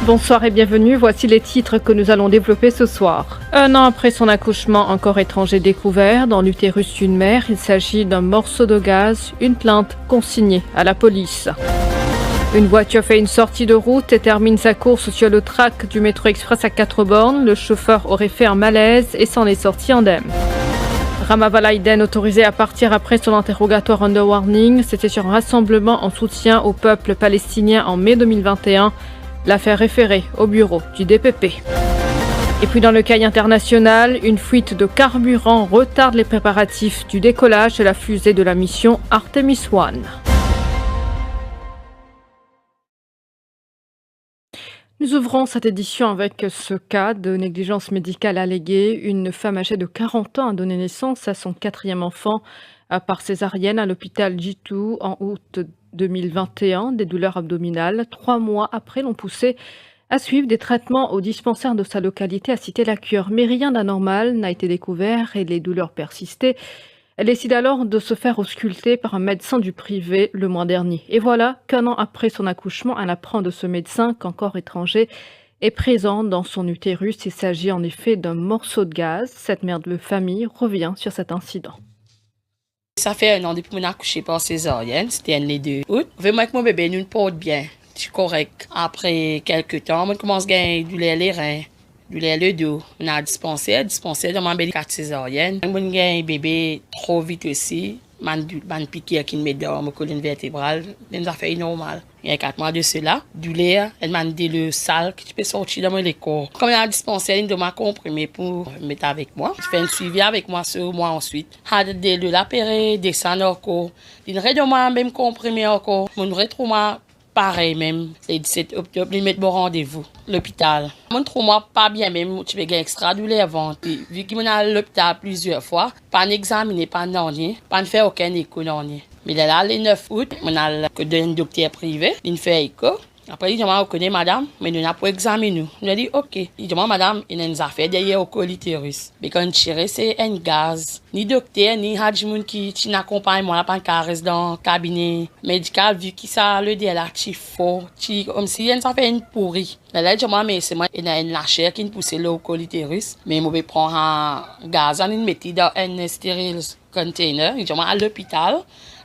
Bonsoir et bienvenue, voici les titres que nous allons développer ce soir. Un an après son accouchement, un corps étranger découvert dans l'utérus d'une mère. Il s'agit d'un morceau de gaz, une plainte consignée à la police. Une voiture fait une sortie de route et termine sa course sur le track du métro express à 4 bornes. Le chauffeur aurait fait un malaise et s'en est sorti indemne. Rama Balaiden autorisé à partir après son interrogatoire under warning. C'était sur un rassemblement en soutien au peuple palestinien en mai 2021. L'affaire référée au bureau du DPP. Et puis dans le cahier international, une fuite de carburant retarde les préparatifs du décollage de la fusée de la mission Artemis 1. Nous ouvrons cette édition avec ce cas de négligence médicale alléguée. Une femme âgée de 40 ans a donné naissance à son 4e enfant par césarienne à l'hôpital Jitu en août 2021. Des douleurs abdominales. 3 mois après l'ont poussée à suivre des traitements au dispensaire de sa localité à Cité-la-Cure. Mais rien d'anormal n'a été découvert et les douleurs persistaient. Elle décide alors de se faire ausculter par un médecin du privé le mois dernier. Et voilà qu'un an après son accouchement, elle apprend de ce médecin qu'un corps étranger est présent dans son utérus. Il s'agit en effet d'un morceau de gaz. Cette mère de famille revient sur cet incident. Ça fait un an depuis que j'ai accouché par césarienne, c'était le 2 août. Vraiment que mon bébé nous porte bien, c'est correct. Après quelques temps, on commence à gagner du lait les reins. Du lait le dos. On a dispensé dans ma belle 4 césarienne. On a un bébé trop vite aussi. Man piqué qui me met dans ma colonne vertébrale. Nous a fait normal. Il y a 4 mois de cela. Du lait, elle m'a dit le sale que tu peux sortir dans mon corps. Comme elle a dispensé, elle m'a comprimé pour mettre avec moi. Je fais un suivi avec moi sur moi ensuite. Elle de la péré, descendre encore. Il redemande même comprimé encore. Mon retrouve pareil même, le 17 octobre, ils mettent mon rendez-vous, l'hôpital. Mon trouve-moi pas bien même, tu peux gagner extra douleur avant. Vu qu'il m'a à l'hôpital plusieurs fois, pas examiné, pas n'en pas faire aucun écho n'en. Mais là, le 9 août, on a un docteur privé, il fait écho. Après, il dit, on connaît madame, mais nous n'avons pas examiné nous. On a dit, ok. Il dit, madame, il y a une affaire derrière au colitérus. Mais quand on tire, c'est un gaz. Ni docteur, ni hadjimoun qui n'accompagne moi, pas un reste dans le cabinet médical, vu qu'il ça le dit, là, tu faux, comme si il ça fait une pourrie. Là, il dit, mais c'est moi, il y a une lâchère qui pousse le au colitérus. Mais il vais prendre un gaz, on le met dans un stérile container. Il dit, à l'hôpital,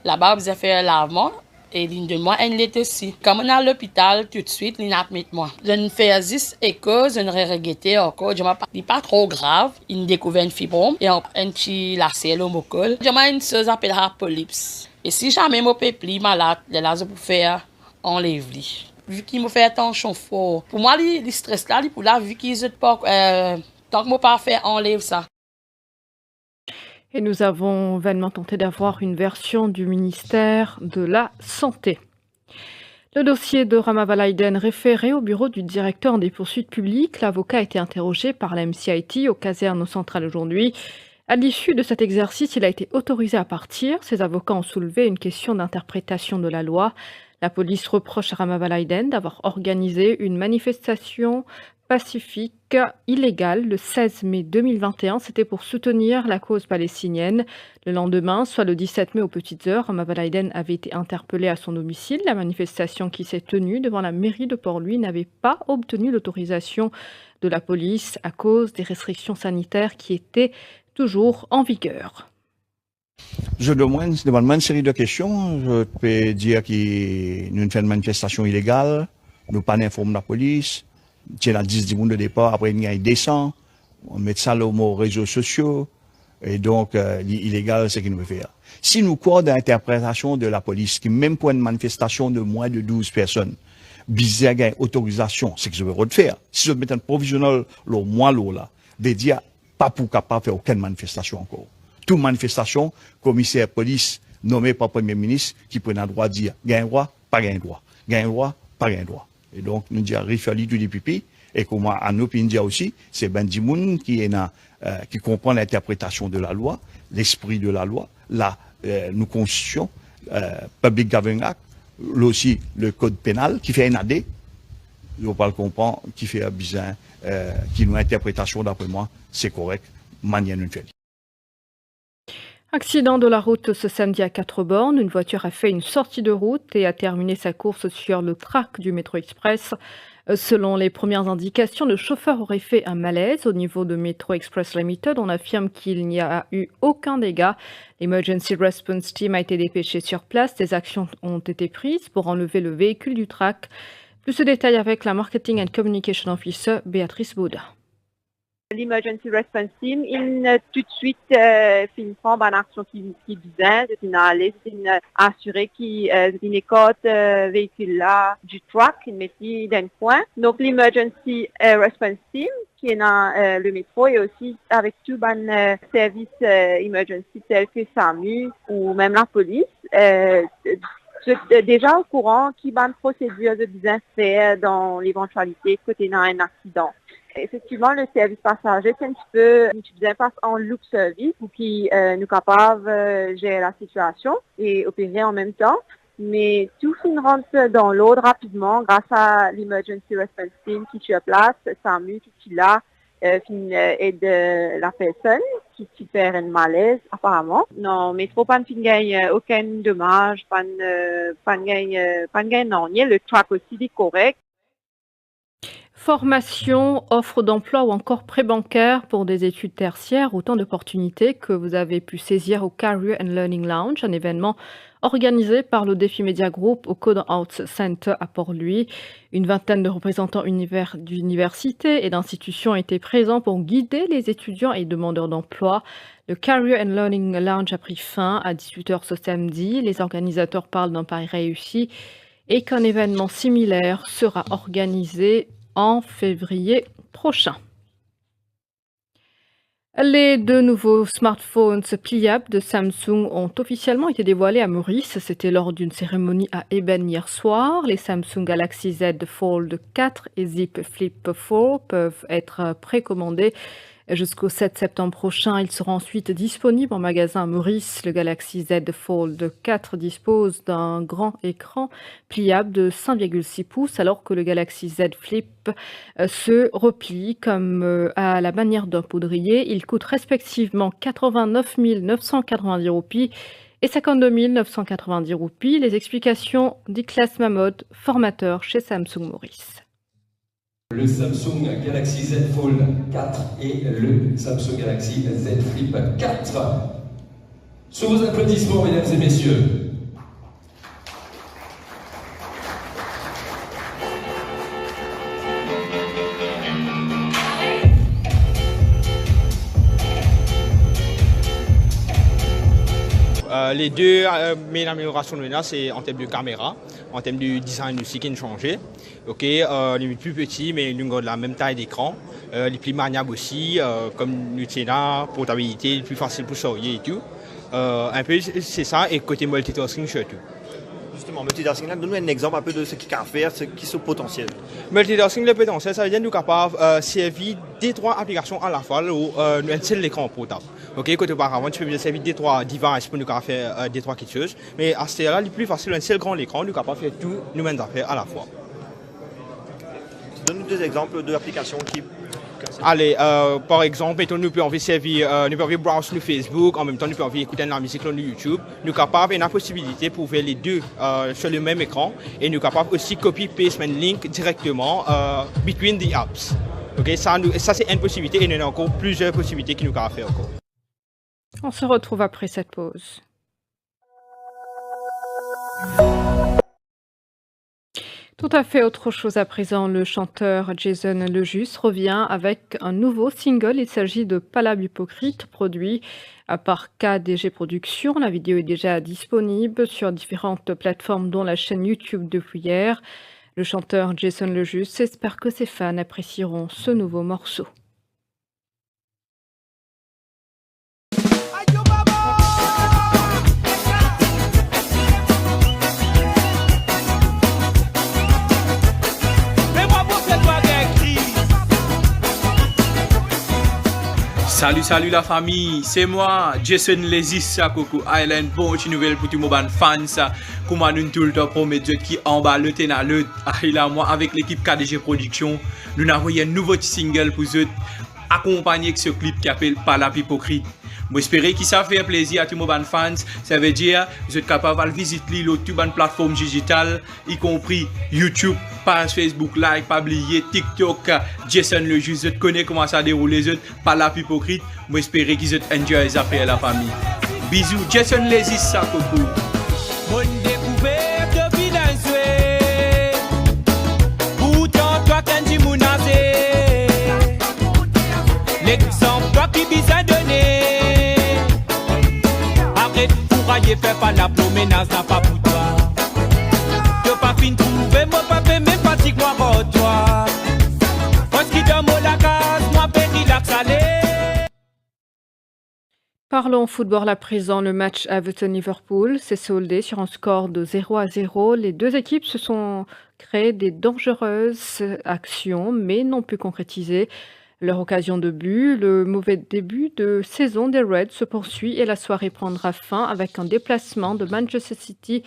là-bas, vous avez fait un lavement. Et il de moi, elle est aussi. Comme on est à l'hôpital, tout de suite, il n'a pas mis moi. Je ne fais 10 échos, je ne regrettais encore. Je ne pas trop grave. Il découvert une fibrome et un petit lacet au mocol. Je m'ai une chose appelée la polyps. Et si jamais je peux plus malade, je peux faire enlever. Vu qu'il me fait attention fort. Pour moi, le stress là, pour là, vu qu'ils ne pas, tant que je ne pas faire enlever ça. Et nous avons vainement tenté d'avoir une version du ministère de la Santé. Le dossier de Rama Balaiden référé au bureau du directeur des poursuites publiques. L'avocat a été interrogé par la MCIT aux casernes centrales aujourd'hui. À l'issue de cet exercice, il a été autorisé à partir. Ses avocats ont soulevé une question d'interprétation de la loi. La police reproche à Rama Balaiden d'avoir organisé une manifestation pacifique illégale le 16 mai 2021. C'était pour soutenir la cause palestinienne. Le lendemain, soit le 17 mai aux petites heures, Rama Balaiden avait été interpellé à son domicile. La manifestation qui s'est tenue devant la mairie de Port-Louis n'avait pas obtenu l'autorisation de la police à cause des restrictions sanitaires qui étaient toujours en vigueur. Je demande une série de questions. Je peux dire que nous faisons une manifestation illégale, nous pas informé la police, c'est la 10 de départ, après il y a une descente, on met ça aux réseaux sociaux, et donc l'illégal, c'est ce qu'il nous fait faire. Si nous croyons dans l'interprétation de la police, qui même pour une manifestation de moins de 12 personnes, bizarre gagne autorisation, c'est que je veux refaire. Si je mets un provisionnel, le mois là, de dire pas pour capable faire aucune manifestation encore. Toute manifestation, commissaire police nommé par le Premier ministre qui prend le droit de dire gain droit, pas gain droit. Gain droit, pas gain droit. Et donc, nous disons référé tout les pipis. Et comme à nos pays aussi, c'est ben du monde qui comprend l'interprétation de la loi, l'esprit de la loi, nos constitutions, Public Government Act, aussi le code pénal qui fait un AD, on pas le comprendre, qui fait un bizarre, qui nous interprétation d'après moi, c'est correct, manière nous fait. Accident de la route ce samedi à 4 bornes. Une voiture a fait une sortie de route et a terminé sa course sur le track du métro express. Selon les premières indications, le chauffeur aurait fait un malaise au niveau de Metro Express Limited. On affirme qu'il n'y a eu aucun dégât. L'Emergency Response Team a été dépêché sur place. Des actions ont été prises pour enlever le véhicule du track. Plus de détails avec la Marketing and Communication Officer Béatrice Bauda. L'Emergency Response Team, il tout de suite fait une action qui vient, c'est une aller, c'est une assurer qui une écoute véhicule là du truck, il met d'un point. Donc l'Emergency Response Team qui est dans le métro et aussi avec tout ban service emergency tels que SAMU ou même la police. Déjà au courant qui ban procédure de bien faire dans l'éventualité côté d'un un accident. Effectivement, le service passager, c'est un petit peu, nous passe en loop service pour qui nous capables de gérer la situation et opérer en même temps. Mais tout rentre dans l'ordre rapidement grâce à l'Emergency Response Team qui est sur place, SAMU qui est là, aide la personne qui fait un malaise apparemment. Non, mais trop pas de gagne aucun dommage, pas de gagne non. Le track aussi est correct. Formation, offre d'emploi ou encore prêt bancaire pour des études tertiaires, autant d'opportunités que vous avez pu saisir au Career and Learning Lounge, un événement organisé par le Défi Media Group au Code Arts Center à Port-Louis. Une vingtaine de représentants d'universités et d'institutions étaient présents pour guider les étudiants et demandeurs d'emploi. Le Career and Learning Lounge a pris fin à 18h ce samedi. Les organisateurs parlent d'un pari réussi et qu'un événement similaire sera organisé en février prochain. Les deux nouveaux smartphones pliables de Samsung ont officiellement été dévoilés à Maurice. C'était lors d'une cérémonie à Eben hier soir. Les Samsung Galaxy Z Fold 4 et Zip Flip 4 peuvent être précommandés jusqu'au 7 septembre prochain. Ils seront ensuite disponibles en magasin à Maurice. Le Galaxy Z Fold 4 dispose d'un grand écran pliable de 5,6 pouces alors que le Galaxy Z Flip se replie comme à la manière d'un poudrier. Il coûte respectivement 89 990 roupies et 52 990 roupies. Les explications d'Iklas Mahmoud, formateur chez Samsung Maurice. Le Samsung Galaxy Z Fold 4 et le Samsung Galaxy Z Flip 4. Sous vos applaudissements, mesdames et messieurs. Les deux meilleures améliorations de là, c'est en termes de caméra, en termes de design aussi qui a changé. Ok, les plus petits, mais ils ont la même taille d'écran. Les plus maniables aussi, comme nous là, portabilité, plus facile pour sortir et tout. Un peu c'est ça, et côté multitasking surtout. Justement, multitasking, donne-nous un exemple un peu de ce qu'il y a à faire, ce qui est son potentiel. Multitasking, le potentiel, ça veut dire que nous sommes capables de servir des trois applications à la fois ou un seul écran portable. Ok, côté auparavant, tu peux servir des trois devices pour nous faire des trois quelque chose. Mais à ce là, le plus facile, un seul grand écran, nous sommes capables de faire tout nous-mêmes affaires à la fois. Donne-nous deux exemples d'applications qui... Allez, par exemple, nous pouvons servir, nous pouvons browser sur Facebook, en même temps nous pouvons écouter la musique sur YouTube. Nous sommes capables de la possibilité pour faire les deux sur le même écran et nous sommes capables aussi de copier-paste un link directement between the apps. Okay, ça c'est une possibilité et il y a encore plusieurs possibilités qui nous pouvons faire encore. On se retrouve après cette pause. Tout à fait autre chose à présent, le chanteur Jason Lejus revient avec un nouveau single. Il s'agit de Palabre Hypocrite, produit par KDG Productions. La vidéo est déjà disponible sur différentes plateformes dont la chaîne YouTube depuis hier. Le chanteur Jason Lejus espère que ses fans apprécieront ce nouveau morceau. Salut la famille, c'est moi, Jason Lejus à Coco Island pour une nouvelle pour tout le monde fans. Comme nous tout le temps promettre qui emballe le moi avec l'équipe KDG Production, nous avons un nouveau single pour eux accompagné de ce clip qui s'appelle Palabre Hypocrite. Moi espérer que ça fait plaisir à tous mes fans. Ça veut dire vous êtes capable de visiter l'autre plateforme digitale, y compris YouTube, page Facebook, like, pas oublier TikTok, Jason le juge. Vous connaissez comment ça déroule les autres, pas la hypocrite. Moi espérer qu'ils ont enjoy les affaires la famille. Bisous, Jason Lesis, ça coucou. Mon découverte de financer. Pourtant, toi, quand tu m'as l'exemple, toi qui bisa donné. Arrête pour aller faire pas la promenade, n'a pas pour toi. Tu pas fin trouver, moi pas fait même fatigue, moi pour toi. Parce qu'il donne moi la case, moi péri la salée. Parlons football à présent. Le match Everton-Liverpool s'est soldé sur un score de 0-0. Les deux équipes se sont créées des dangereuses actions, mais n'ont pu concrétiser leur occasion de but. Le mauvais début de saison des Reds se poursuit et la soirée prendra fin avec un déplacement de Manchester City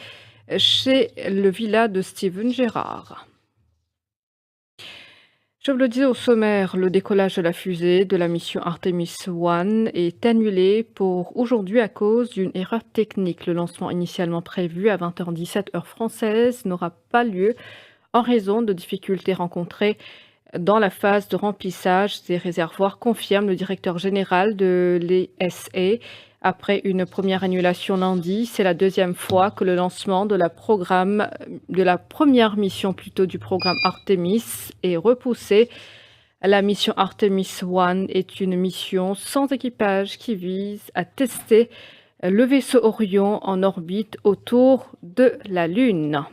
chez le Villa de Steven Gerrard. Je vous le disais au sommaire, le décollage de la fusée de la mission Artemis 1 est annulé pour aujourd'hui à cause d'une erreur technique. Le lancement initialement prévu à 20h17 heure française n'aura pas lieu en raison de difficultés rencontrées dans la phase de remplissage des réservoirs, confirme le directeur général de l'ESA. Après une première annulation lundi, c'est la deuxième fois que le lancement de la première mission du programme Artemis est repoussé. La mission Artemis 1 est une mission sans équipage qui vise à tester le vaisseau Orion en orbite autour de la Lune.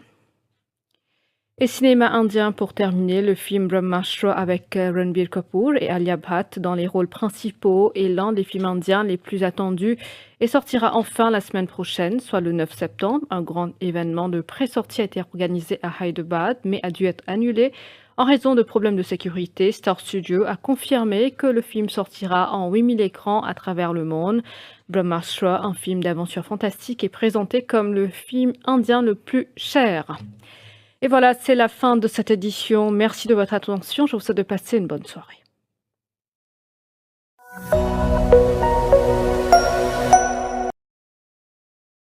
Et cinéma indien pour terminer, le film Brahmastra avec Ranbir Kapoor et Alia Bhatt dans les rôles principaux est l'un des films indiens les plus attendus et sortira enfin la semaine prochaine, soit le 9 septembre. Un grand événement de pré-sortie a été organisé à Hyderabad, mais a dû être annulé en raison de problèmes de sécurité. Star Studio a confirmé que le film sortira en 8000 écrans à travers le monde. Brahmastra, un film d'aventure fantastique, est présenté comme le film indien le plus cher. Et voilà, c'est la fin de cette édition. Merci de votre attention. Je vous souhaite de passer une bonne soirée.